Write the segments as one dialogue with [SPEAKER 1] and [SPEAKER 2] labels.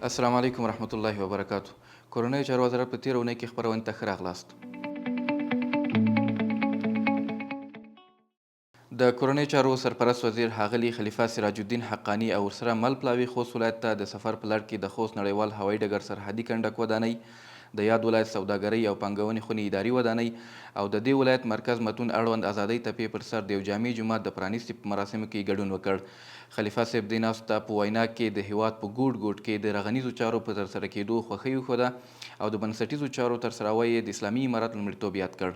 [SPEAKER 1] السلام علیکم ورحمت الله وبرکاتو. کورنیو چارو وزارت په تېره اونۍ کې خپرونې ته ښه راغلاست. د کورنیو چارو سرپرست وزیر ښاغلي خلیفه سراج الدین حقاني او ورسره مل پلاوي خوست ولایت ته د سفر په لړ کې د خوست نړیوال هوایي ډګر سرحدي کنډک ودانۍ، د یاد ولایت سوداګرۍ او پانګونې خونې اداري ودانۍ او د دې ولایت مرکز متون اړوند ازادۍ تپې پر سر د یو جامع جومات د پرانیستي په مراسمو کې ګډون وکړ. خلیفه صاحب دې ناستو ته په وینا کې د هیواد په ګوټ ګوټ کې د رغنیزو چارو په ترسره کېدو خوښۍ وښوده او د بنسټیزو چارو ترسروی یې د اسلامي امارت لومړیتوب یاد کړ.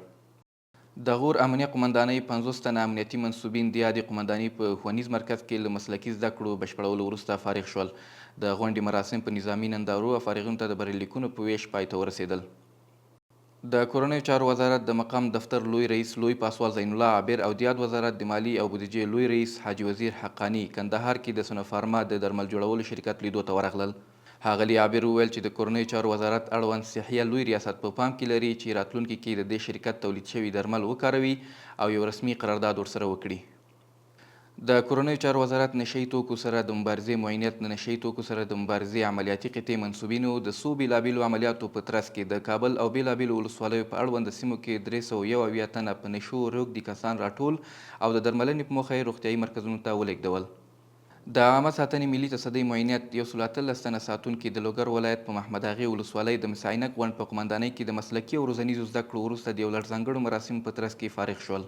[SPEAKER 1] د غور امنیه قمندانۍ 50 تنه امنیتي منصوبین د یادې قمندانۍ په ښوونیز مرکز کې له مسلکي زده کړو بشپړولو وروسته فارغ شول. د غونډې مراسم په نظامي نندارو او فارغینو ته د بریلیکونو په ویش پای ته ورسېدل. د کورنیو چارو وزارت د مقام دفتر لوی رئیس لوی پاسوال زین الله عابر او د یاد وزارت د مالی او بودیجې لوی رئیس حاجي وزیر حقاني کندهار کې د سنوفارما د درمل جوړولو شرکت لیدو ته ورغلل. ښاغلي عابر وویل چې د کورنیو چارو وزارت اړوند صحیه لوی ریاست په پام کې لري چې راتلونکي کې د دې شرکت تولید شوي درمل وکاروي او یو رسمي قرارداد ورسره وکړي. د کورنیو چارو وزارت نشه یي توکو سره د مبارزې معاینیت د نشه یي توکو سره د مبارزې عملیاتي قطعې منصوبینو د څو بېلابېلو عملیاتو په ترڅ کې د کابل او بېلابېلو ولسوالیو په اړوند سیمو کې 371 تنه په نشو روږدي کسان راټول او د درملنې په موخه یې روغتیایي مرکزونو ته ولېږدول. د عامه ساتنې ملي تصدۍ معاینیت 113 تنه ساتونکي د لوګر ولایت په محمد اغې ولسوالۍ د مس عینک غونډ په قمندانۍ کې د مسلکي او روزنیزو زده کړو وروسته د یو لړ ځانګړو مراسمو په ترڅ کې فارغ شول.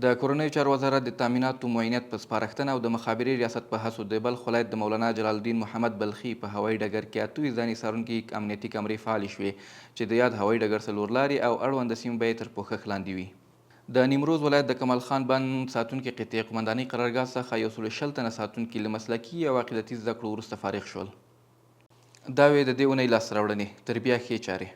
[SPEAKER 1] د کورنیو چارو وزارت د تامیناتو معاینیت په سپارښتنه او د مخابرې ریاست په هڅو د بلخ ولایت د مولانا جلال الدین محمد بلخي په هوایي ډګر کې 28 ځاني څارونکي امنیتي کمرې فعالې شوې چې د یاد هوایي ډګر څلور لارې او اړونده سیمو به یې تر پوښښ لاندې وي. د نیمروز ولایت د کمال خان بند ساتونکي قطعې قمندانۍ قرارګاه څخه 120 تنه ساتونکي له مسلکي او عقیدتي زده کړو وروسته فارغ شول. دا وې د دې اونۍ لاسته راوړنې. تر بیا ښې چارې.